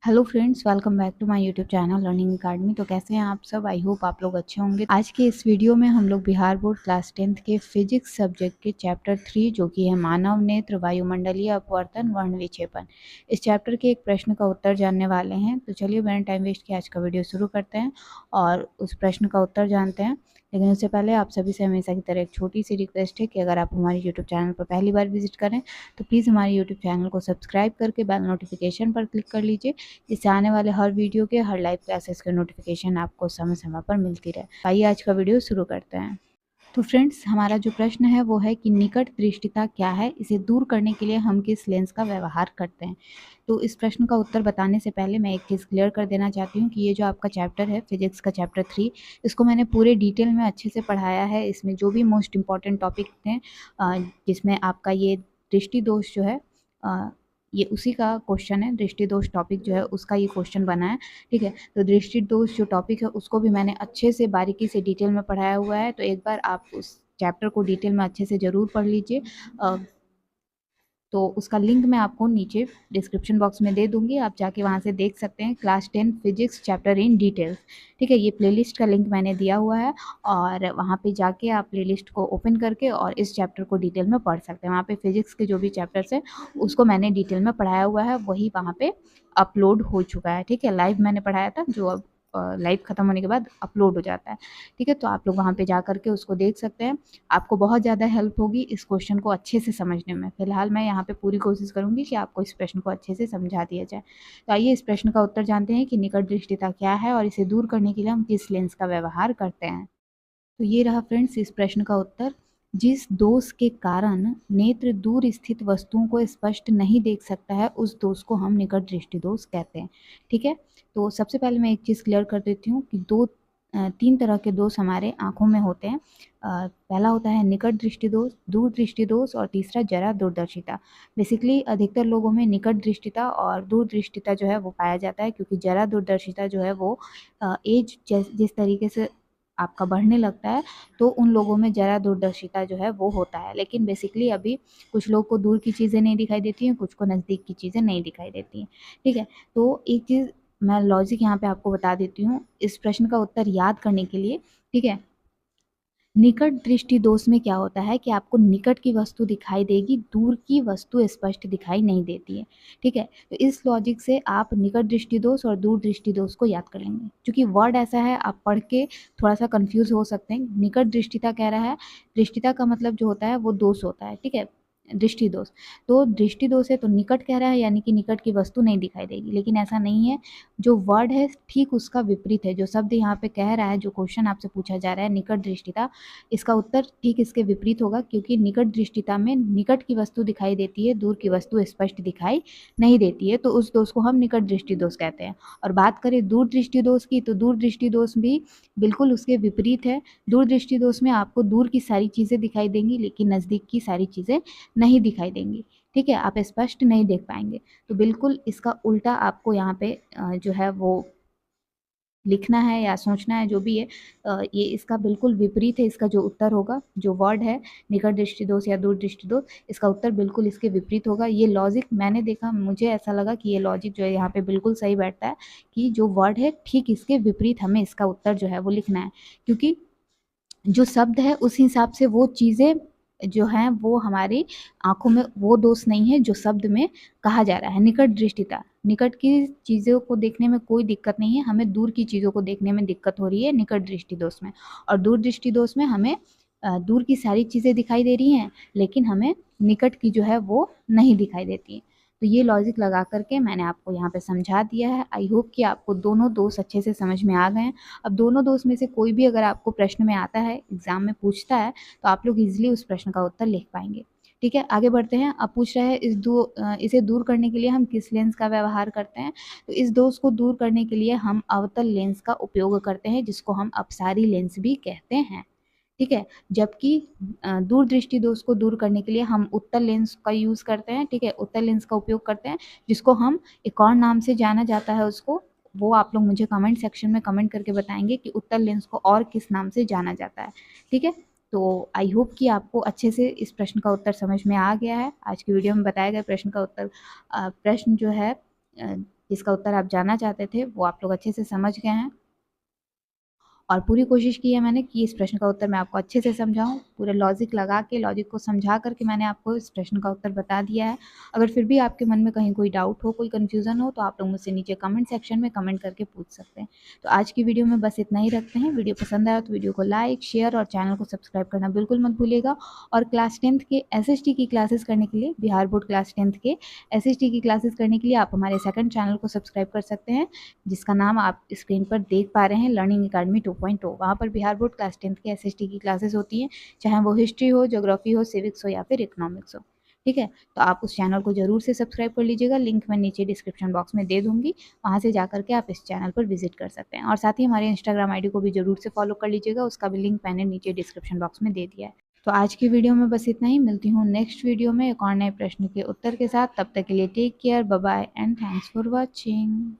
Hello friends, welcome back to my YouTube channel learning academy. तो कैसे हैं आप सब? आई होप आप लोग अच्छे होंगे। आज के इस वीडियो में हम लोग बिहार बोर्ड क्लास 10th के फिजिक्स सब्जेक्ट के चैप्टर 3 जो कि है मानव नेत्र, वायुमंडलीय अपवर्तन, वर्ण विक्षेपण, इस चैप्टर के एक प्रश्न का उत्तर जानने वाले हैं। तो चलिए बिना टाइम वेस्ट किए आज का वीडियो शुरू करते हैं और उस प्रश्न का उत्तर जानते हैं। लेकिन उससे पहले आप सभी से हमेशा की तरह एक छोटी सी रिक्वेस्ट है कि अगर आप हमारे यूट्यूब चैनल पर पहली बार विजिट करें तो प्लीज़ हमारे यूट्यूब चैनल को सब्सक्राइब करके बेल नोटिफिकेशन पर क्लिक कर लीजिए, इससे आने वाले हर वीडियो के, हर लाइव क्लासेस के नोटिफिकेशन आपको समय समय पर मिलती रहे। आइए आज का वीडियो शुरू करते हैं। तो फ्रेंड्स, हमारा जो प्रश्न है वो है कि निकट दृष्टिता क्या है, इसे दूर करने के लिए हम किस लेंस का व्यवहार करते हैं। तो इस प्रश्न का उत्तर बताने से पहले मैं एक चीज़ क्लियर कर देना चाहती हूँ कि ये जो आपका चैप्टर है फिजिक्स का चैप्टर 3, इसको मैंने पूरे डिटेल में अच्छे से पढ़ाया है। इसमें जो भी मोस्ट इम्पॉर्टेंट टॉपिक थे, जिसमें आपका ये दृष्टि दोष जो है, ये उसी का क्वेश्चन है। दृष्टि दोष टॉपिक जो है उसका ये क्वेश्चन बना है, ठीक है। तो दृष्टि दोष जो टॉपिक है उसको भी मैंने अच्छे से बारीकी से डिटेल में पढ़ाया हुआ है। तो एक बार आप उस चैप्टर को डिटेल में अच्छे से ज़रूर पढ़ लीजिए। तो उसका लिंक मैं आपको नीचे डिस्क्रिप्शन बॉक्स में दे दूंगी, आप जाके वहाँ से देख सकते हैं। Class 10 physics chapter in details, ठीक है। ये प्लेलिस्ट का लिंक मैंने दिया हुआ है और वहाँ पे जाके आप प्लेलिस्ट को ओपन करके और इस चैप्टर को डिटेल में पढ़ सकते हैं। वहाँ पे फिजिक्स के जो भी चैप्टर्स हैं उसको मैंने डिटेल में पढ़ाया हुआ है, वही वहाँ पे अपलोड हो चुका है, ठीक है। लाइव मैंने पढ़ाया था, जो अब लाइव ख़त्म होने के बाद अपलोड हो जाता है, ठीक है। तो आप लोग वहाँ पे जा करके उसको देख सकते हैं। आपको बहुत ज़्यादा हेल्प होगी इस क्वेश्चन को अच्छे से समझने में। फिलहाल मैं यहाँ पे पूरी कोशिश करूँगी कि आपको इस प्रश्न को अच्छे से समझा दिया जाए। तो आइए इस प्रश्न का उत्तर जानते हैं कि निकट दृष्टिता क्या है और इसे दूर करने के लिए हम किस लेंस का व्यवहार करते हैं। तो ये रहा फ्रेंड्स इस प्रश्न का उत्तर। जिस दोष के कारण नेत्र दूर स्थित वस्तुओं को स्पष्ट नहीं देख सकता है, उस दोष को हम निकट दृष्टि दोष कहते हैं, ठीक है। तो सबसे पहले मैं एक चीज़ क्लियर कर देती हूँ कि तीन तरह के दोष हमारे आँखों में होते हैं। पहला होता है निकट दृष्टि दोष, दूर दृष्टि दोष और तीसरा जरा दूरदर्शिता। बेसिकली अधिकतर लोगों में निकट दृष्टिता और दूर दृष्टिता जो है वो पाया जाता है, क्योंकि जरा दूरदर्शिता जो है वो एज जिस तरीके से आपका बढ़ने लगता है तो उन लोगों में जरा दूरदर्शिता जो है वो होता है। लेकिन बेसिकली अभी कुछ लोग को दूर की चीज़ें नहीं दिखाई देती हैं, कुछ को नज़दीक की चीज़ें नहीं दिखाई देती हैं, ठीक है। तो एक चीज़ मैं लॉजिक यहाँ पे आपको बता देती हूँ इस प्रश्न का उत्तर याद करने के लिए, ठीक है। निकट दृष्टि दोष में क्या होता है कि आपको निकट की वस्तु दिखाई देगी, दूर की वस्तु स्पष्ट दिखाई नहीं देती है, ठीक है। तो इस लॉजिक से आप निकट दृष्टि दोष और दूर दृष्टि दोष को याद कर लेंगे। क्योंकि वर्ड ऐसा है, आप पढ़ के थोड़ा सा कंफ्यूज हो सकते हैं। निकट दृष्टिता कह रहा है, दृष्टिता का मतलब जो होता है वो दोष होता है, ठीक है, दृष्टि दोष। तो दृष्टि दोष है तो निकट कह रहा है, यानी कि निकट की वस्तु नहीं दिखाई देगी। लेकिन ऐसा नहीं है, जो वर्ड है ठीक उसका विपरीत है। जो शब्द यहाँ पे कह रहा है, जो क्वेश्चन आपसे पूछा जा रहा है निकट दृष्टिता, इसका उत्तर ठीक इसके विपरीत होगा। क्योंकि निकट दृष्टिता में निकट की वस्तु दिखाई देती है, दूर की वस्तु स्पष्ट दिखाई नहीं देती है, तो उस दोष को हम निकट दृष्टि दोष कहते हैं। और बात करें दूर दृष्टि दोष की, तो दूर दृष्टि दोष भी बिल्कुल उसके विपरीत है। दूर दृष्टि दोष में आपको दूर की सारी चीज़ें दिखाई देंगी, लेकिन नज़दीक की सारी चीज़ें नहीं दिखाई देंगी, ठीक है, आप स्पष्ट नहीं देख पाएंगे। तो बिल्कुल इसका उल्टा आपको यहाँ पे जो है वो लिखना है या सोचना है, जो भी है। ये इसका बिल्कुल विपरीत है। इसका जो उत्तर होगा, जो वर्ड है निकट दृष्टि दोष या दूर दृष्टि दोष, इसका उत्तर बिल्कुल इसके विपरीत होगा। ये लॉजिक मैंने देखा, मुझे ऐसा लगा कि ये लॉजिक जो है यहाँ पे बिल्कुल सही बैठता है कि जो वर्ड है ठीक इसके विपरीत हमें इसका उत्तर जो है वो लिखना है। क्योंकि जो शब्द है उस हिसाब से वो चीज़ें जो हैं वो हमारी आँखों में वो दोष नहीं है जो शब्द में कहा जा रहा है। निकट दृष्टिता, निकट की चीज़ों को देखने में कोई दिक्कत नहीं है, हमें दूर की चीज़ों को देखने में दिक्कत हो रही है निकट दृष्टि दोष में। और दूर दृष्टि दोष में हमें दूर की सारी चीज़ें दिखाई दे रही हैं, लेकिन हमें निकट की जो है वो नहीं दिखाई देती हैं। तो ये लॉजिक लगा करके मैंने आपको यहाँ पे समझा दिया है। आई होप कि आपको दोनों दोष अच्छे से समझ में आ गए हैं। अब दोनों दोष में से कोई भी अगर आपको प्रश्न में आता है, एग्जाम में पूछता है, तो आप लोग इजीली उस प्रश्न का उत्तर लिख पाएंगे, ठीक है। आगे बढ़ते हैं। अब पूछ रहे हैं इसे दूर करने के लिए हम किस लेंस का व्यवहार करते हैं। तो इस दोष को दूर करने के लिए हम अवतल लेंस का उपयोग करते हैं, जिसको हम अपसारी लेंस भी कहते हैं, ठीक है। जबकि दूर दृष्टि दोष को दूर करने के लिए हम उत्तल लेंस का यूज़ करते हैं, ठीक है, उत्तल लेंस का उपयोग करते हैं, जिसको हम एक और नाम से जाना जाता है उसको, वो आप लोग मुझे कमेंट सेक्शन में कमेंट करके बताएंगे कि उत्तल लेंस को और किस नाम से जाना जाता है, ठीक है। तो आई होप कि आपको अच्छे से इस प्रश्न का उत्तर समझ में आ गया है। आज की वीडियो में बताया गया प्रश्न का उत्तर, प्रश्न जो है जिसका उत्तर आप जानना चाहते थे वो आप लोग अच्छे से समझ गए हैं और पूरी कोशिश की है मैंने कि इस प्रश्न का उत्तर मैं आपको अच्छे से समझाऊं। पूरे लॉजिक लगा के, लॉजिक को समझा करके मैंने आपको इस प्रश्न का उत्तर बता दिया है। अगर फिर भी आपके मन में कहीं कोई डाउट हो, कोई कन्फ्यूज़न हो, तो आप लोग मुझसे नीचे कमेंट सेक्शन में कमेंट करके पूछ सकते हैं। तो आज की वीडियो में बस इतना ही रखते हैं। वीडियो पसंद आया तो वीडियो को लाइक, शेयर और चैनल को सब्सक्राइब करना बिल्कुल मत भूलिएगा। और क्लास 10th के SST की क्लासेस करने के लिए, बिहार बोर्ड क्लास 10th के SST की क्लासेस करने के लिए आप हमारे सेकंड चैनल को सब्सक्राइब कर सकते हैं, जिसका नाम आप स्क्रीन पर देख पा रहे हैं, लर्निंग अकेडमी 2.0। वहाँ पर बिहार बोर्ड क्लास 10th के SST की क्लासेस होती हैं, चाहे वो हिस्ट्री हो, ज्योग्राफी हो, सिविक्स हो या फिर इकोनॉमिक्स हो। ठीक है, तो आप उस चैनल को जरूर से सब्सक्राइब कर लीजिएगा। लिंक मैं नीचे डिस्क्रिप्शन बॉक्स में दे दूंगी, वहाँ से जाकर के आप इस चैनल पर विजिट कर सकते हैं। और साथ ही हमारे इंस्टाग्राम ID को भी जरूर से फॉलो कर लीजिएगा, उसका भी लिंक मैंने नीचे डिस्क्रिप्शन बॉक्स में दे दिया है। तो आज की वीडियो में बस इतना ही। मिलती हूँ नेक्स्ट वीडियो में एक और नए प्रश्न के उत्तर के साथ। तब तक के लिए take care, bye bye and thanks for watching.